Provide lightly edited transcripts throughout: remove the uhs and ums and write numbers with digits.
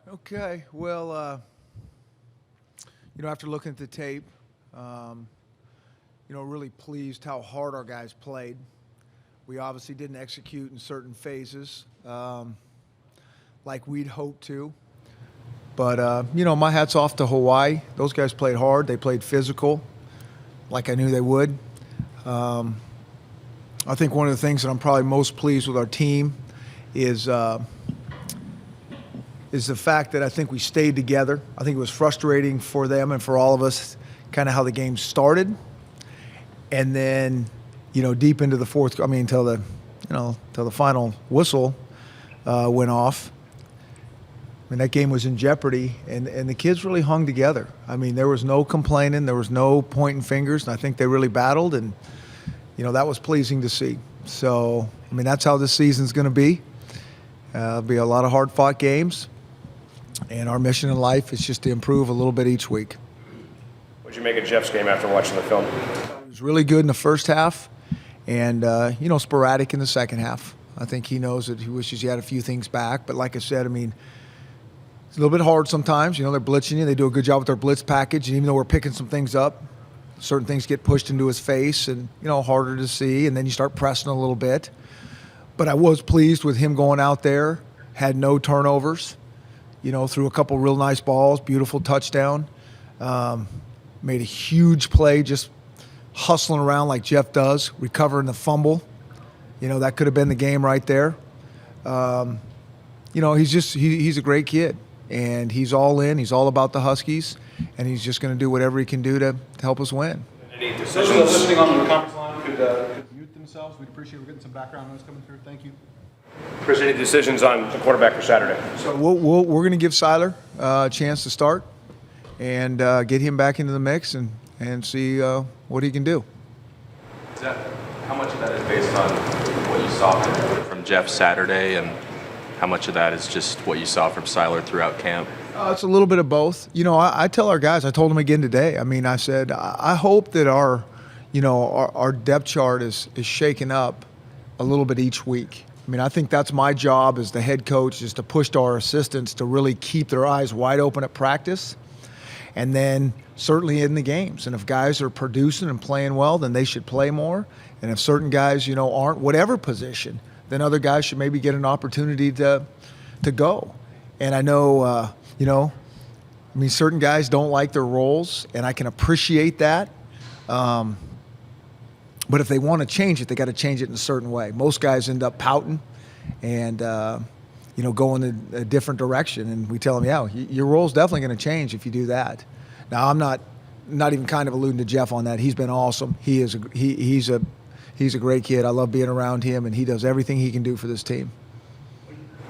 Okay, well, after looking at the tape, really pleased how hard our guys played. We obviously didn't execute in certain phases like we'd hoped to. But, my hat's off to Hawaii. Those guys played hard. They played physical like I knew they would. I think one of the things that I'm probably most pleased with our team is the fact that I think we stayed together. I think it was frustrating for them and for all of us kind of how the game started. And then, deep into the fourth, till the final whistle went off. That game was in jeopardy, and the kids really hung together. There was no complaining. There was no pointing fingers, and I think they really battled, and, that was pleasing to see. So, that's how this season's going to be. It'll be a lot of hard-fought games, and our mission in life is just to improve a little bit each week. What did you make of Jeff's game after watching the film? He was really good in the first half, and, sporadic in the second half. I think he knows that he wishes he had a few things back, but like I said, it's a little bit hard sometimes. They're blitzing you. They do a good job with their blitz package. And even though we're picking some things up, certain things get pushed into his face and, harder to see. And then you start pressing a little bit. But I was pleased with him going out there, had no turnovers, threw a couple real nice balls, beautiful touchdown. Made a huge play just hustling around like Jeff does, recovering the fumble. That could have been the game right there. He's a great kid. And he's all in. He's all about the Huskies, and he's just going to do whatever he can do to help us win. Any Those decisions? listening on the conference line could mute themselves. We'd appreciate getting some background noise coming through. Thank you. Chris, any decisions on the quarterback for Saturday? So we're going to give Seiler a chance to start and get him back into the mix and see what he can do. How much of that is based on what you saw from Jeff Saturday, and how much of that is just what you saw from Seiler throughout camp? It's a little bit of both. I tell our guys, I told them again today, I said, I hope that our depth chart is shaken up a little bit each week. I think that's my job as the head coach, is to push to our assistants to really keep their eyes wide open at practice and then certainly in the games. And if guys are producing and playing well, then they should play more. And if certain guys, aren't whatever position, then other guys should maybe get an opportunity to go. And I know, certain guys don't like their roles, and I can appreciate that. But if they want to change it, they got to change it in a certain way. Most guys end up pouting and, going in a different direction. And we tell them, yeah, your role's definitely going to change if you do that. Now, I'm not even kind of alluding to Jeff on that. He's been awesome. He's a great kid. I love being around him, and he does everything he can do for this team.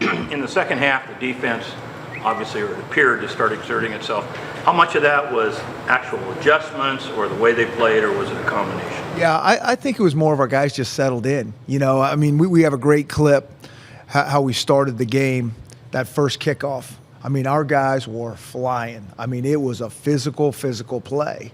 In the second half, the defense obviously appeared to start exerting itself. How much of that was actual adjustments or the way they played, or was it a combination? Yeah, I think it was more of our guys just settled in. We have a great clip how we started the game, that first kickoff. Our guys were flying. It was a physical play.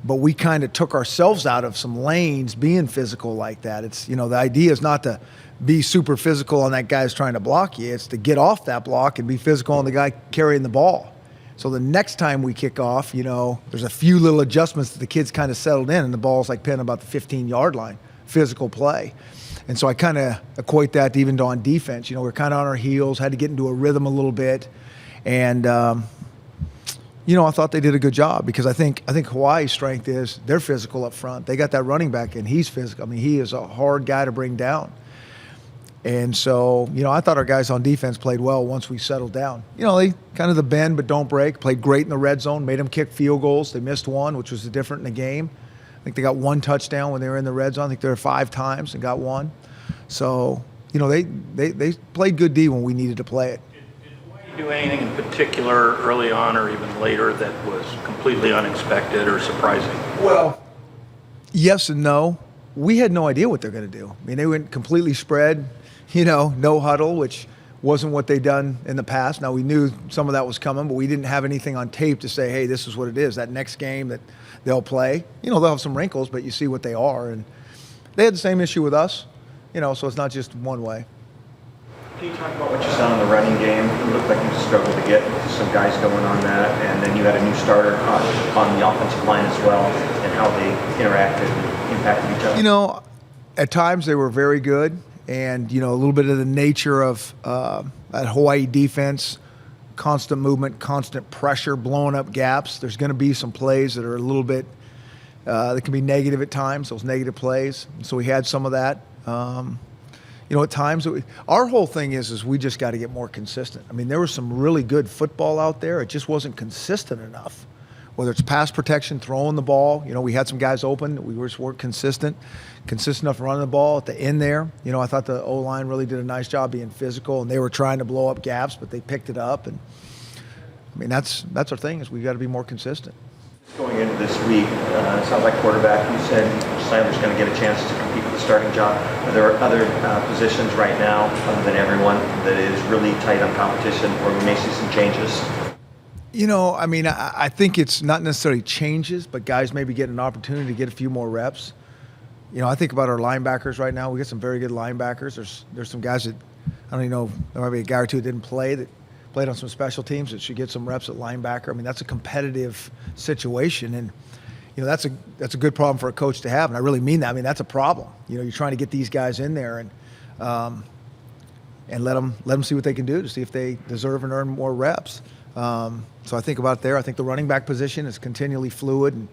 But we kind of took ourselves out of some lanes being physical like that. It's, the idea is not to be super physical on that guy's trying to block you. It's to get off that block and be physical on the guy carrying the ball. So the next time we kick off, there's a few little adjustments that the kids kind of settled in, and the ball's like pinned about the 15-yard line, physical play. And so I kind of equate that to even on defense. We're kind of on our heels, had to get into a rhythm a little bit. And, I thought they did a good job, because I think Hawaii's strength is they're physical up front. They got that running back, and he's physical. He is a hard guy to bring down. And so, I thought our guys on defense played well once we settled down. They kind of the bend but don't break, played great in the red zone, made them kick field goals. They missed one, which was different in the game. I think they got one touchdown when they were in the red zone. I think they were 5 times and got one. So, they played good D when we needed to play it. Did you do anything in particular early on or even later that was completely unexpected or surprising? Well, yes and no. We had no idea what they're going to do. They went completely spread, no huddle, which wasn't what they'd done in the past. Now, we knew some of that was coming, but we didn't have anything on tape to say, hey, this is what it is. That next game that they'll play, they'll have some wrinkles, but you see what they are. And they had the same issue with us, so it's not just one way. Can you talk about what you saw in the running game? It looked like you struggled to get some guys going on that, and then you had a new starter on the offensive line as well, and how they interacted and impacted each other. You know, at times they were very good, and you know, a little bit of the nature of that Hawaii defense, constant movement, constant pressure, blowing up gaps. There's going to be some plays that are a little bit that can be negative at times. Those negative plays, so we had some of that. You know, at times, our whole thing is we just got to get more consistent. I mean, there was some really good football out there. It just wasn't consistent enough. Whether it's pass protection, throwing the ball, you know, we had some guys open. We just weren't consistent enough running the ball at the end there. You know, I thought the O-line really did a nice job being physical, and they were trying to blow up gaps, but they picked it up. And I mean, that's our thing is we got to be more consistent. Going into this week, it sounds like quarterback, you said Seiler's going to get a chance to compete for the starting job. Are there other positions right now, other than everyone, that is really tight on competition, or we may see some changes? You know, I mean, I think it's not necessarily changes, but guys maybe get an opportunity to get a few more reps. You know, I think about our linebackers right now. We got some very good linebackers. There's some guys that, I don't even know, there might be a guy or two that didn't play that played on some special teams that should get some reps at linebacker. I mean, that's a competitive situation, and you know, that's a good problem for a coach to have, and I really mean that. I mean, that's a problem. You know, you're trying to get these guys in there and let them see what they can do to see if they deserve and earn more reps. So I think about there. I think the running back position is continually fluid and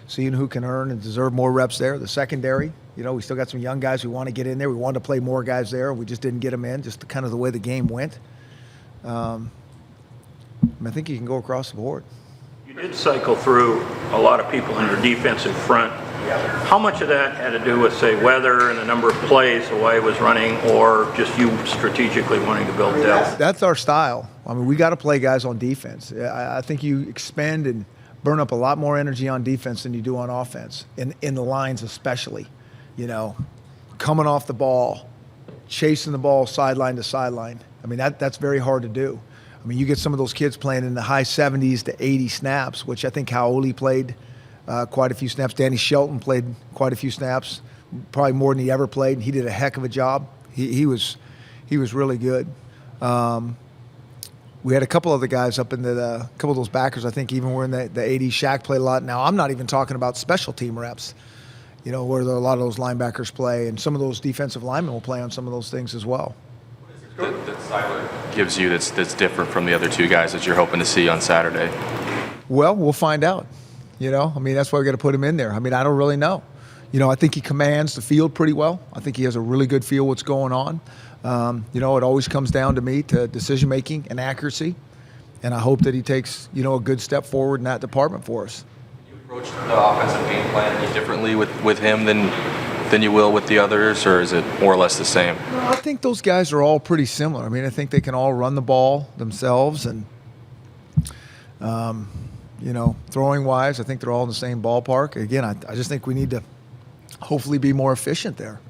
seeing who can earn and deserve more reps there. The secondary, you know, we still got some young guys who want to get in there. We wanted to play more guys there. We just didn't get them in, just kind of the way the game went. I think you can go across the board. You did cycle through a lot of people in your defensive front. How much of that had to do with, say, weather and the number of plays Hawaii was running, or just you strategically wanting to build depth? That's our style. I mean, we got to play guys on defense. I think you expend and burn up a lot more energy on defense than you do on offense, in the lines especially. You know, coming off the ball, chasing the ball sideline to sideline. I mean, that's very hard to do. I mean, you get some of those kids playing in the high 70s to 80 snaps, which I think Hau'oli played quite a few snaps. Danny Shelton played quite a few snaps, probably more than he ever played, and he did a heck of a job. He was really good. We had a couple other guys up in a couple of those backers, I think even were in the 80s. Shaq played a lot. Now, I'm not even talking about special team reps, you know, where a lot of those linebackers play, and some of those defensive linemen will play on some of those things as well. That Seiler gives you that's different from the other two guys that you're hoping to see on Saturday? Well, we'll find out. You know, I mean, that's why we got to put him in there. I mean, I don't really know. You know, I think he commands the field pretty well. I think he has a really good feel what's going on. You know, it always comes down to me to decision making and accuracy, and I hope that he takes, you know, a good step forward in that department for us. You approach the offensive game plan any differently with him than you will with the others, or is it more or less the same? No, I think those guys are all pretty similar. I mean, I think they can all run the ball themselves, and you know, throwing wise, I think they're all in the same ballpark. Again, I just think we need to hopefully be more efficient there.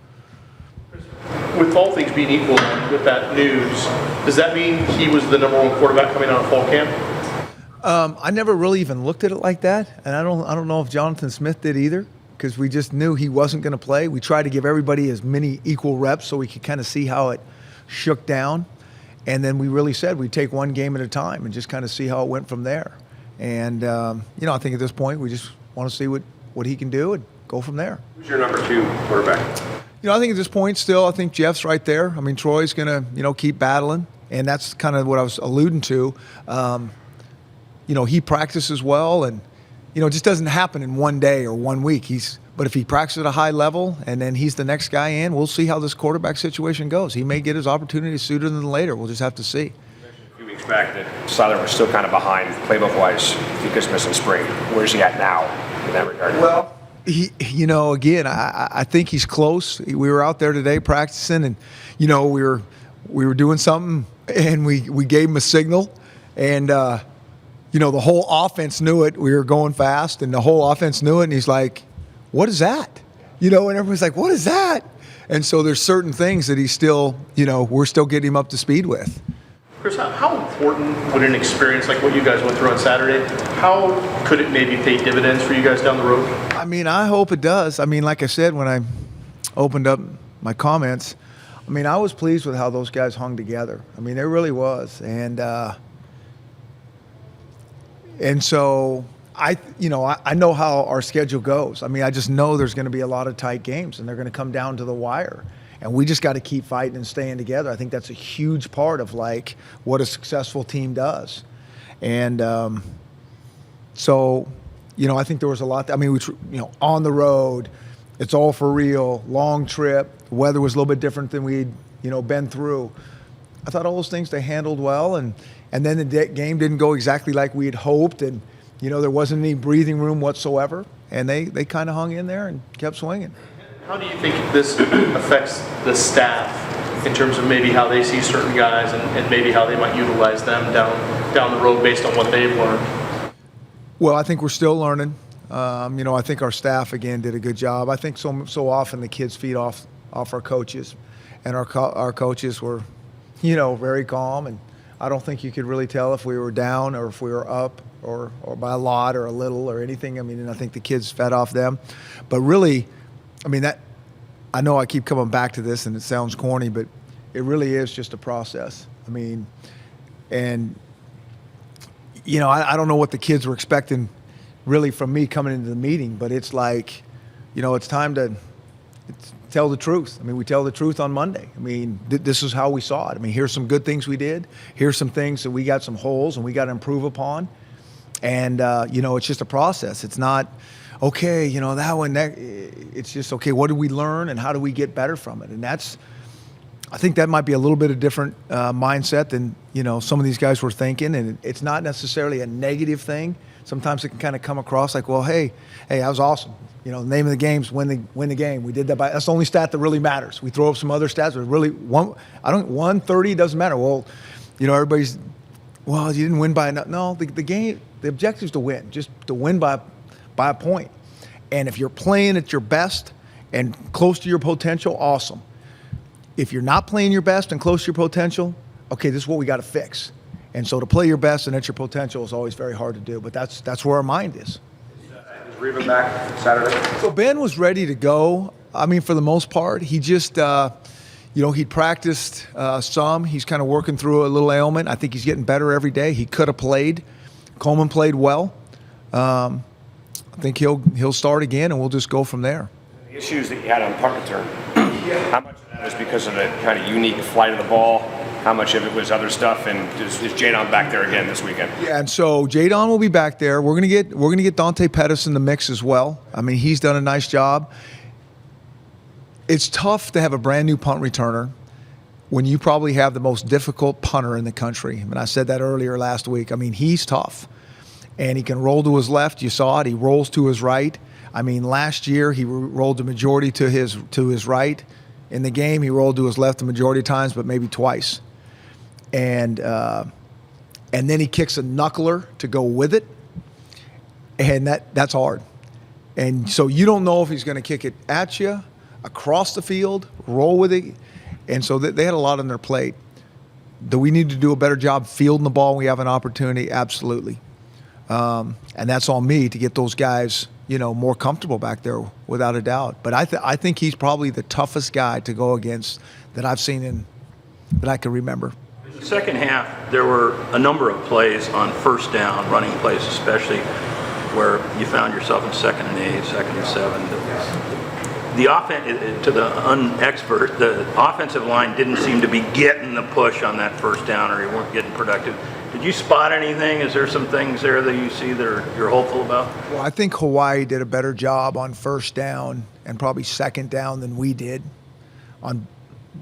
With all things being equal, with that news, does that mean he was the number one quarterback coming out of fall camp? I never really even looked at it like that, and I don't know if Jonathan Smith did either, because we just knew he wasn't going to play. We tried to give everybody as many equal reps so we could kind of see how it shook down, and then we really said we'd take one game at a time and just kind of see how it went from there. And you know, I think at this point we just want to see what he can do and go from there. Who's your number two quarterback? You know, I think at this point still, I think Jeff's right there. I mean, Troy's going to, you know, keep battling, and that's kind of what I was alluding to. You know, he practices well, and, you know, it just doesn't happen in one day or 1 week. But if he practices at a high level and then he's the next guy in, we'll see how this quarterback situation goes. He may get his opportunity sooner than later. We'll just have to see. A few weeks back that Seiler was still kind of behind playbook-wise because missing spring. Where's he at now in that regard? Well, you know, again, I think he's close. We were out there today practicing, and, you know, we were doing something, and we gave him a signal, and, you know, the whole offense knew it. We were going fast, and the whole offense knew it, and he's like, what is that? You know, and everybody's like, what is that? And so there's certain things that he's still, you know, we're still getting him up to speed with. Chris, how important would an experience like what you guys went through on Saturday, how could it maybe pay dividends for you guys down the road? I mean, I hope it does. I mean, like I said, when I opened up my comments, I mean, I was pleased with how those guys hung together. I mean, there really was. And so I know how our schedule goes. I mean, I just know there's going to be a lot of tight games, and they're going to come down to the wire. And we just got to keep fighting and staying together. I think that's a huge part of like what a successful team does. And so, I think there was a lot. I mean, on the road, it's all for real, long trip. The weather was a little bit different than we'd, been through. I thought all those things they handled well, and then the game didn't go exactly like we had hoped, and there wasn't any breathing room whatsoever, and they kind of hung in there and kept swinging. How do you think this affects the staff in terms of maybe how they see certain guys and maybe how they might utilize them down the road based on what they've learned? Well, I think we're still learning. I think our staff again did a good job. I think so often the kids feed off our coaches, and our coaches were, very calm, and I don't think you could really tell if we were down or if we were up or by a lot or a little or anything. I mean, and I think the kids fed off them, but really, I mean, I know I keep coming back to this and it sounds corny, but it really is just a process. I mean, and I don't know what the kids were expecting really from me coming into the meeting, but it's like, it's time to tell the truth. I mean, we tell the truth on Monday. I mean, this is how we saw it. I mean, here's some good things we did. Here's some things that we got some holes and we got to improve upon. And, it's just a process. It's not, okay, it's just, okay, what did we learn and how do we get better from it? And I think that might be a little bit of different mindset than, some of these guys were thinking. And it's not necessarily a negative thing. Sometimes it can kind of come across like, well, hey, that was awesome. The name of the game is win the game. We did that that's the only stat that really matters. We throw up some other stats, but really 130 doesn't matter. Well, everybody's, well, you didn't win by enough. No, the game, the objective is to win, just to win by a point. And if you're playing at your best and close to your potential, awesome. If you're not playing your best and close to your potential, okay, this is what we got to fix. And so to play your best and at your potential is always very hard to do, but that's where our mind is. Is Reba back Saturday? So Ben was ready to go. I mean, for the most part, he just, he'd practiced some. He's kind of working through a little ailment. I think he's getting better every day. He could have played. Coleman played well. I think he'll start again, and we'll just go from there. The issues that you had on punt return, how much of that was because of the kind of unique flight of the ball? How much of it was other stuff? And is Jadon back there again this weekend? Yeah, and so Jadon will be back there. We're gonna get Dante Pettis in the mix as well. I mean, he's done a nice job. It's tough to have a brand new punt returner when you probably have the most difficult punter in the country. I mean, I said that earlier last week. I mean, he's tough. And he can roll to his left. You saw it. He rolls to his right. I mean, last year he rolled the majority to his right. In the game, he rolled to his left the majority of times, but maybe twice. And then he kicks a knuckler to go with it, and that's hard. And so you don't know if he's going to kick it at you, across the field, roll with it. And so they had a lot on their plate. Do we need to do a better job fielding the ball when we have an opportunity? Absolutely. And that's on me to get those guys, more comfortable back there, without a doubt. But I think he's probably the toughest guy to go against that I've seen that I can remember. In the second half, there were a number of plays on first down, running plays especially, where you found yourself in 2nd and 8, 2nd and 7. The offense, to the unexpert, the offensive line didn't seem to be getting the push on that first down, or you weren't getting productive. Did you spot anything? Is there some things there that you see that you're hopeful about? Well, I think Hawaii did a better job on first down and probably second down than we did on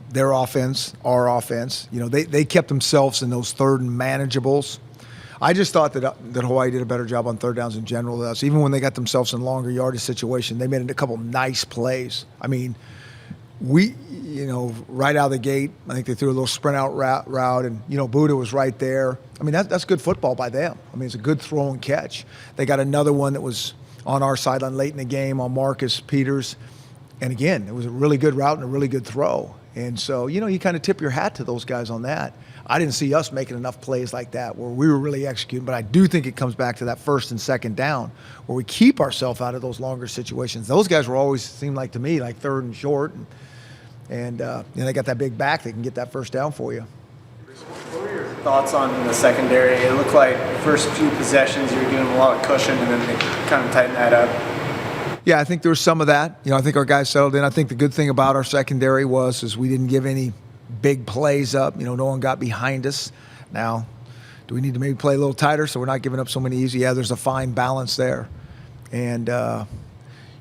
their offense, our offense. They kept themselves in those third and manageables. I just thought that Hawaii did a better job on third downs in general than us. Even when they got themselves in longer yardage situation, they made a couple nice plays. I mean, we, right out of the gate, I think they threw a little sprint out route, and, Buddha was right there. I mean, that's good football by them. I mean, it's a good throw and catch. They got another one that was on our sideline late in the game on Marcus Peters. And again, it was a really good route and a really good throw. And so, you kind of tip your hat to those guys on that. I didn't see us making enough plays like that where we were really executing, but I do think it comes back to that first and second down where we keep ourselves out of those longer situations. Those guys were always, seemed like to me, like third and short. And they got that big back that can get that first down for you. What were your thoughts on the secondary? It looked like first few possessions you were giving them a lot of cushion, and then they kind of tightened that up. Yeah, I think there was some of that. I think our guys settled in. I think the good thing about our secondary is we didn't give any big plays up. No one got behind us. Now, do we need to maybe play a little tighter so we're not giving up so many easy? Yeah, there's a fine balance there. And,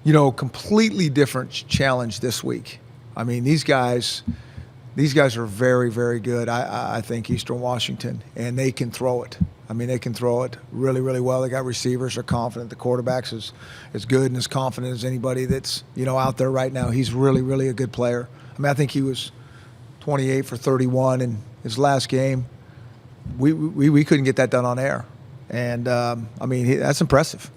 completely different challenge this week. I mean, these guys are very, very good, I think, Eastern Washington, and they can throw it. I mean, they can throw it really, really well. They got receivers, are confident. The quarterback's as good and as confident as anybody that's, out there right now. He's really, really a good player. I mean, I think he was 28 for 31 in his last game. We couldn't get that done on air. And, that's impressive.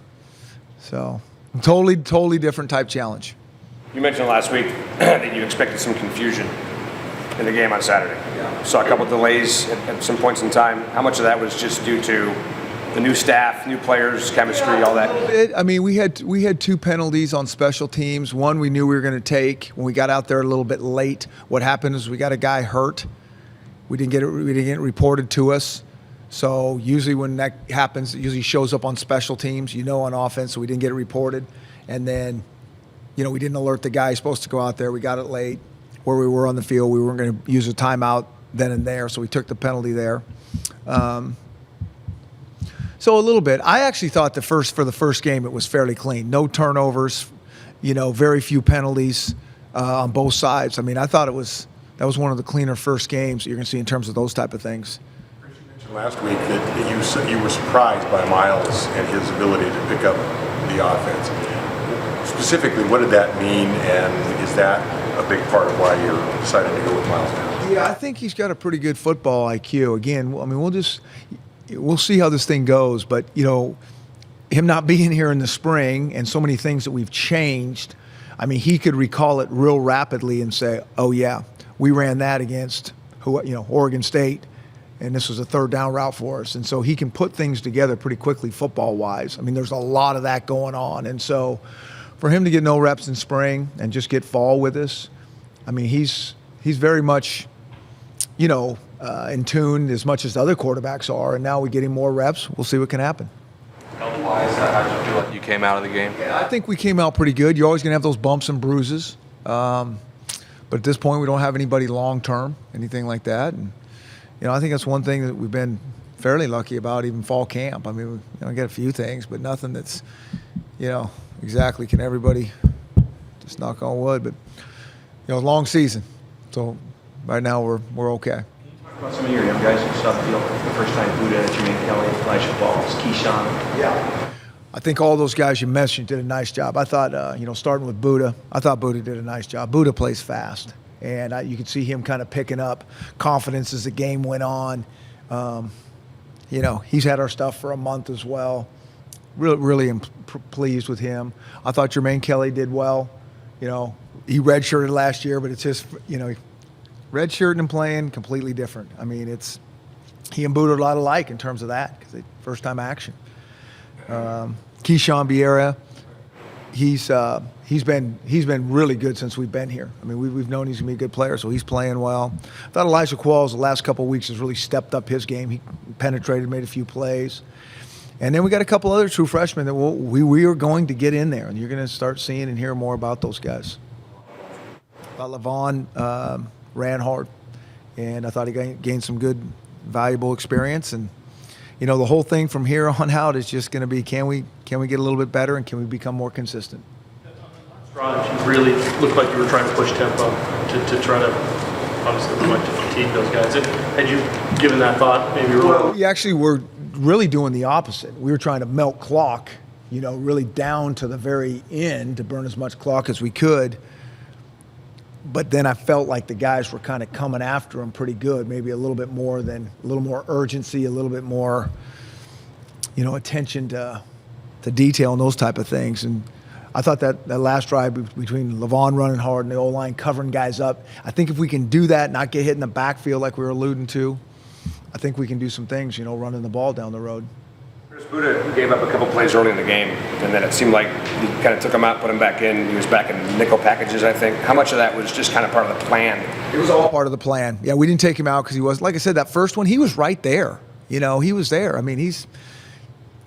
So, totally different type challenge. You mentioned last week that you expected some confusion in the game on Saturday. Saw a couple delays at some points in time. How much of that was just due to the new staff, new players, chemistry, all that? I mean, we had 2 penalties on special teams. One we knew we were going to take when we got out there a little bit late. What happened is we got a guy hurt. We didn't get it reported to us. So usually when that happens, it usually shows up on special teams, on offense. So we didn't get it reported, and then, we didn't alert the guy who's supposed to go out there. We got it late. Where we were on the field, we weren't going to use a timeout then and there, so we took the penalty there. So a little bit. I actually thought for the first game it was fairly clean. No turnovers, very few penalties on both sides. I mean, I thought that was one of the cleaner first games that you're going to see in terms of those type of things. You mentioned last week that you were surprised by Miles and his ability to pick up the offense. Specifically, what did that mean, and is that a big part of why you're deciding to go with Miles now? Yeah, I think he's got a pretty good football IQ. Again, I mean, we'll see how this thing goes, but him not being here in the spring and so many things that we've changed, I mean, he could recall it real rapidly and say, "Oh yeah, we ran that against Oregon State, and this was a third down route for us." And so he can put things together pretty quickly football wise. I mean, there's a lot of that going on, and so for him to get no reps in spring and just get fall with us, I mean, he's very much, in tune as much as the other quarterbacks are. And now we get him more reps. We'll see what can happen. Health-wise, how did you feel like you came out of the game? Yeah, I think we came out pretty good. You're always going to have those bumps and bruises. But at this point, we don't have anybody long-term, anything like that. And, I think that's one thing that we've been fairly lucky about, even fall camp. I mean, we get a few things, but nothing that's, exactly, can everybody just knock on wood, but long season, so right now we're okay. Talk about some of your young guys who saw the field the first time: Buda, Jermaine Kelly, Elijah Balls, Keyshawn. Yeah, I think all those guys you mentioned did a nice job. I thought starting with Buda, I thought Buda did a nice job. Buda plays fast, and you could see him kind of picking up confidence as the game went on. He's had our stuff for a month as well. Really pleased with him. I thought Jermaine Kelly did well. He redshirted last year, but it's just, redshirting and playing completely different. I mean, he and Buda are a lot alike in terms of that, because they first time action. Keyshawn Vieira, he's been really good since we've been here. I mean, we've known he's gonna be a good player, so he's playing well. I thought Elijah Qualls the last couple of weeks has really stepped up his game. He penetrated, made a few plays. And then we got a couple other true freshmen that we are going to get in there, and you're going to start seeing and hear more about those guys. I thought Levon ran hard, and I thought he gained some good, valuable experience. And the whole thing from here on out is just going to be, can we get a little bit better, and can we become more consistent? Drive, you really looked like you were trying to push tempo to try to obviously like to fatigue those guys. Had you given that thought? Maybe we actually were really doing the opposite. We were trying to melt clock, really down to the very end to burn as much clock as we could. But then I felt like the guys were kind of coming after him pretty good, maybe a little more urgency, a little bit more, attention to detail and those type of things. And I thought that last drive between Levon running hard and the O-line covering guys up, I think if we can do that, not get hit in the backfield like we were alluding to, I think we can do some things, running the ball down the road. Chris, Buda gave up a couple plays early in the game, and then it seemed like he kind of took him out, put him back in. He was back in nickel packages, I think. How much of that was just kind of part of the plan? It was all part of the plan. Yeah, we didn't take him out because he was, like I said, that first one, he was right there. You know, he was there. I mean, he's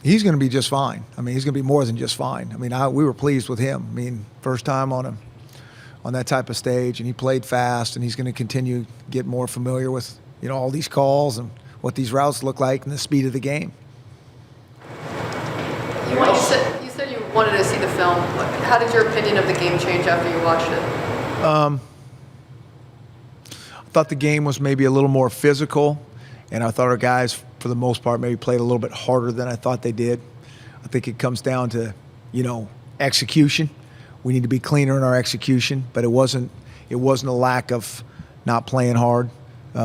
going to be just fine. I mean, he's going to be more than just fine. I mean, we were pleased with him. I mean, first time on that type of stage, and he played fast, and he's going to continue to get more familiar with, you know, all these calls and what these routes look like and the speed of the game. You said you wanted to see the film. How did your opinion of the game change after you watched it? I thought the game was maybe a little more physical, and I thought our guys, for the most part, maybe played a little bit harder than I thought they did. I think it comes down to, you know, execution. We need to be cleaner in our execution, but it wasn't a lack of not playing hard. You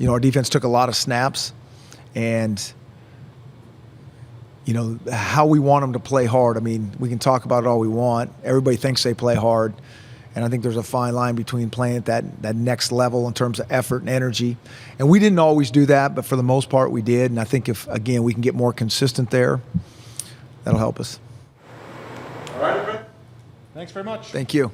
know, our defense took a lot of snaps, and you know, how we want them to play hard. I mean, we can talk about it all we want. Everybody thinks they play hard. And I think there's a fine line between playing at that next level in terms of effort and energy. And we didn't always do that, but for the most part we did. And I think if, again, we can get more consistent there, that'll help us. All right, everybody. Thanks very much. Thank you.